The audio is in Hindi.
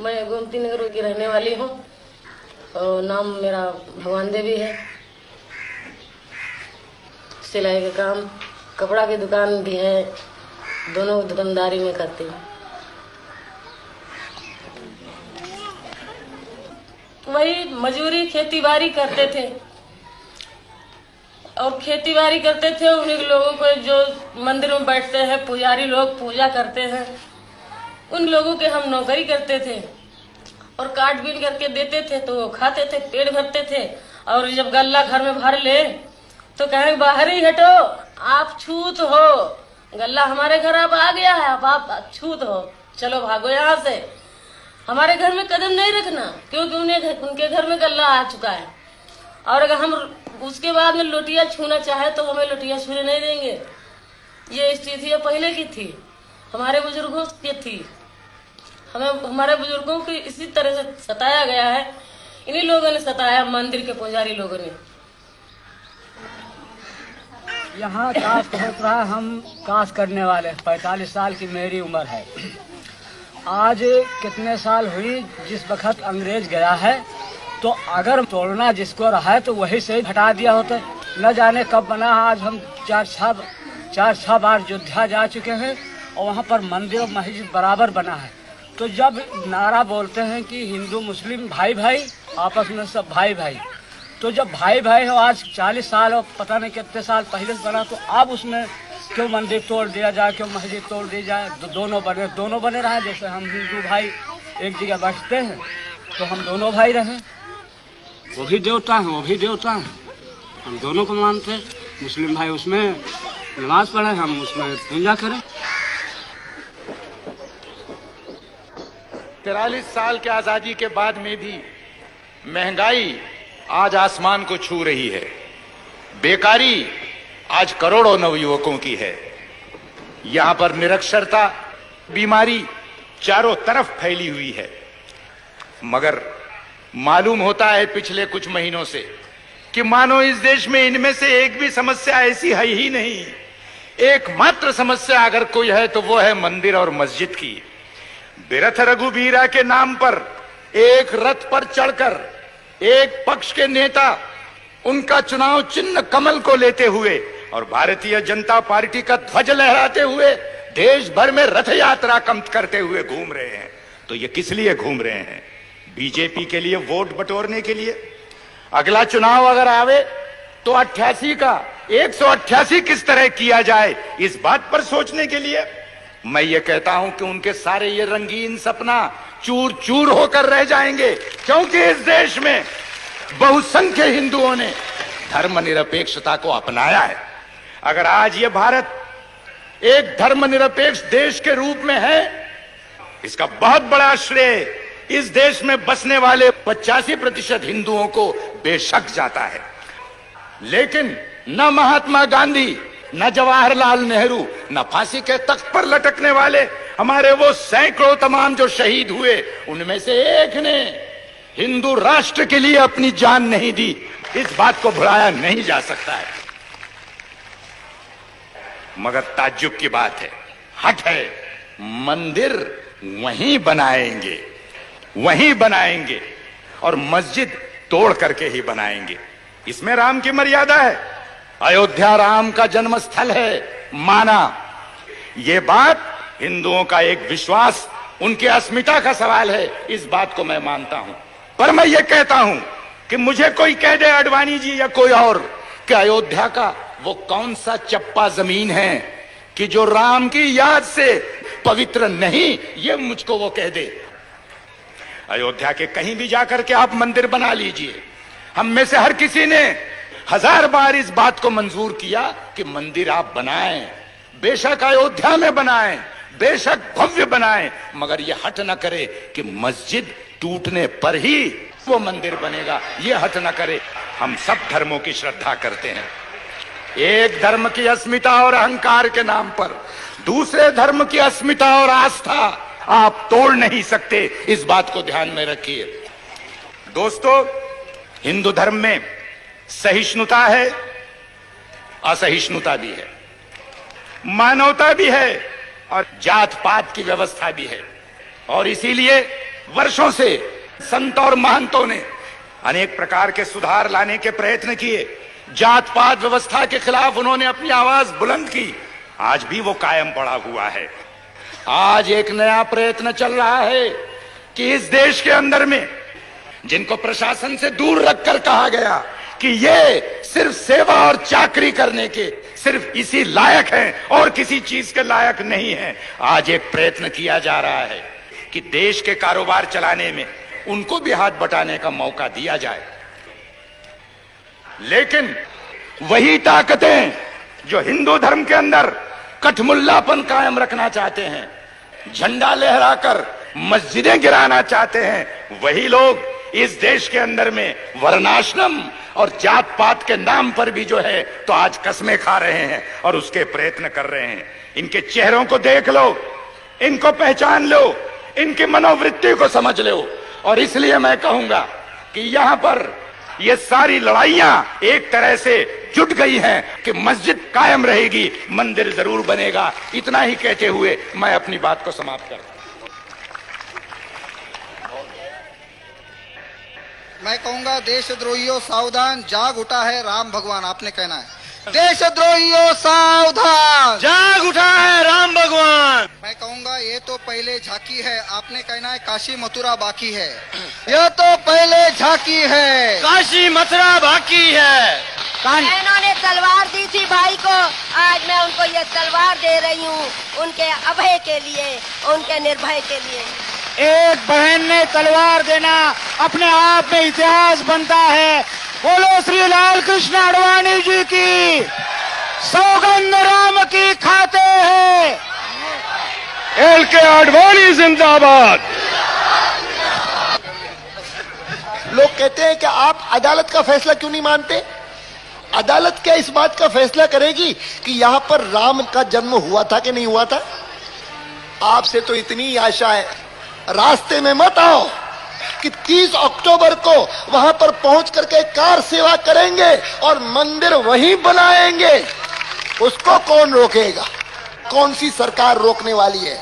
मैं गोमती नगर की रहने वाली हूँ और नाम मेरा भगवान देवी है। सिलाई का काम, कपड़ा की दुकान भी है, दोनों दुकानदारी में करती हूँ। वही मजदूरी खेती बाड़ी करते थे और खेती बाड़ी करते थे। उन्हीं लोगों को जो मंदिर में बैठते हैं पुजारी लोग पूजा करते हैं, उन लोगों के हम नौकरी करते थे और काट बीन करके देते थे तो वो खाते थे, पेट भरते थे। और जब गल्ला घर में भर ले तो कहें बाहर ही हटो, आप छूत हो, गल्ला हमारे घर अब आ गया है, अब आप छूत हो, चलो भागो यहाँ से, हमारे घर में कदम नहीं रखना, क्योंकि उनके घर में गल्ला आ चुका है। और अगर हम उसके बाद में लोटिया छूना चाहे तो हमें लोटिया छूने नहीं देंगे। ये स्थिति पहले की थी, हमारे बुजुर्गों की थी। हमें हमारे बुजुर्गों को इसी तरह से सताया गया है, इन्हीं लोगों ने सताया, मंदिर के पुजारी लोगों ने। यहाँ काश होता है, हम काश करने वाले 45 साल की मेरी उम्र है। आज कितने साल हुई जिस वक्त अंग्रेज गया है, तो अगर तोड़ना जिसको रहा है तो वही से हटा दिया होता। न जाने कब बना। आज हम चार छह बार अयोध्या जा चुके हैं और वहाँ पर मंदिर और मस्जिद बराबर बना है। तो जब नारा बोलते हैं कि हिंदू मुस्लिम भाई भाई, आपस में सब भाई भाई, तो जब भाई भाई हो आज 40 साल और पता नहीं कितने साल पहले से बना, तो अब उसमें क्यों मंदिर तोड़ दिया जाए, क्यों मस्जिद तोड़ दी जाए? तो दोनों बने रहे। जैसे हम हिंदू भाई एक जगह बैठते हैं तो हम दोनों भाई रहे। वो भी देवता है, वो भी देवता है, हम दोनों को मानते हैं। मुस्लिम भाई उसमें नमाज पढ़े, हम उसमें पूजा करें। 43 साल के आजादी के बाद में भी महंगाई आज आसमान को छू रही है, बेकारी आज करोड़ों नवयुवकों की है। यहां पर निरक्षरता, बीमारी चारों तरफ फैली हुई है। मगर मालूम होता है पिछले कुछ महीनों से कि मानो इस देश में इनमें से एक भी समस्या ऐसी है ही नहीं। एकमात्र समस्या अगर कोई है तो वो है मंदिर और मस्जिद की। बिरथ रघुबीरा के नाम पर एक रथ पर चढ़कर एक पक्ष के नेता उनका चुनाव चिन्ह कमल को लेते हुए और भारतीय जनता पार्टी का ध्वज लहराते हुए देश भर में रथ यात्रा करते हुए घूम रहे हैं। तो ये किस लिए घूम रहे हैं? बीजेपी के लिए, वोट बटोरने के लिए। अगला चुनाव अगर आवे तो 88 का 188 किस तरह किया जाए, इस बात पर सोचने के लिए। मैं ये कहता हूं कि उनके सारे ये रंगीन सपना चूर चूर होकर रह जाएंगे, क्योंकि इस देश में बहुसंख्य हिंदुओं ने धर्मनिरपेक्षता को अपनाया है। अगर आज ये भारत एक धर्मनिरपेक्ष देश के रूप में है, इसका बहुत बड़ा श्रेय इस देश में बसने वाले 85% हिंदुओं को बेशक जाता है। लेकिन न महात्मा गांधी, न जवाहरलाल नेहरू, न फांसी के तख्त पर लटकने वाले हमारे वो सैकड़ों तमाम जो शहीद हुए, उनमें से एक ने हिंदू राष्ट्र के लिए अपनी जान नहीं दी। इस बात को भुलाया नहीं जा सकता है। मगर ताज्जुब की बात है, हक है, मंदिर वहीं बनाएंगे और मस्जिद तोड़ करके ही बनाएंगे। इसमें राम की मर्यादा है। अयोध्या राम का जन्म स्थल है, माना। यह बात हिंदुओं का एक विश्वास, उनकी अस्मिता का सवाल है, इस बात को मैं मानता हूं। पर मैं ये कहता हूं कि मुझे कोई कह दे, अडवाणी जी या कोई और, कि अयोध्या का वो कौन सा चप्पा जमीन है कि जो राम की याद से पवित्र नहीं, ये मुझको वो कह दे। अयोध्या के कहीं भी जाकर के आप मंदिर बना लीजिए। हम में से हर किसी ने 1000 बार इस बात को मंजूर किया कि मंदिर आप बनाएं, बेशक अयोध्या में बनाएं, बेशक भव्य बनाएं, मगर यह हट न करे कि मस्जिद टूटने पर ही वो मंदिर बनेगा। ये हट न करे। हम सब धर्मों की श्रद्धा करते हैं। एक धर्म की अस्मिता और अहंकार के नाम पर दूसरे धर्म की अस्मिता और आस्था आप तोड़ नहीं सकते, इस बात को ध्यान में रखिए। दोस्तों, हिंदू धर्म में सहिष्णुता है, असहिष्णुता भी है, मानवता भी है और जात पात की व्यवस्था भी है। और इसीलिए वर्षों से संत और महंतों ने अनेक प्रकार के सुधार लाने के प्रयत्न किए, जात पात व्यवस्था के खिलाफ उन्होंने अपनी आवाज बुलंद की, आज भी वो कायम पड़ा हुआ है। आज एक नया प्रयत्न चल रहा है कि इस देश के अंदर में जिनको प्रशासन से दूर रखकर कहा गया कि ये सिर्फ सेवा और चाकरी करने के सिर्फ इसी लायक हैं और किसी चीज के लायक नहीं हैं, आज एक प्रयत्न किया जा रहा है कि देश के कारोबार चलाने में उनको भी हाथ बटाने का मौका दिया जाए। लेकिन वही ताकतें जो हिंदू धर्म के अंदर कठमुल्लापन कायम रखना चाहते हैं, झंडा लहराकर मस्जिदें गिराना चाहते हैं, वही लोग इस देश के अंदर में वर्णाश्रम और जात पात के नाम पर भी जो है तो आज कस्में खा रहे हैं और उसके प्रयत्न कर रहे हैं। इनके चेहरों को देख लो, इनको पहचान लो, इनकी मनोवृत्ति को समझ लो। और इसलिए मैं कहूंगा कि यहां पर ये सारी लड़ाइयां एक तरह से जुट गई हैं कि मस्जिद कायम रहेगी, मंदिर जरूर बनेगा। इतना ही कहते हुए मैं अपनी बात को समाप्त करता हूं। मैं कहूंगा देशद्रोहियों सावधान, जाग उठा है राम भगवान। आपने कहना है देशद्रोहियों सावधान, जाग उठा है राम भगवान। मैं कहूंगा ये तो पहले झांकी है। आपने कहना है काशी मथुरा बाकी है। यह तो पहले झांकी है, काशी मथुरा बाकी है। इन्होंने तलवार दी थी भाई को, आज मैं उनको ये तलवार दे रही हूँ, उनके अभय के लिए, उनके निर्भय के लिए। एक बहन ने तलवार देना अपने आप में इतिहास बनता है। बोलो श्री लाल कृष्ण आडवाणी जी की, सौगंध राम की खाते हैं। एल के आडवाणी जिंदाबाद। लोग कहते हैं कि आप अदालत का फैसला क्यों नहीं मानते? अदालत क्या इस बात का फैसला करेगी कि यहां पर राम का जन्म हुआ था कि नहीं हुआ था? आपसे तो इतनी आशा है, रास्ते में मत आओ कि 30 अक्टूबर को वहां पर पहुंच करके कार सेवा करेंगे और मंदिर वहीं बनाएंगे। उसको कौन रोकेगा? कौन सी सरकार रोकने वाली है?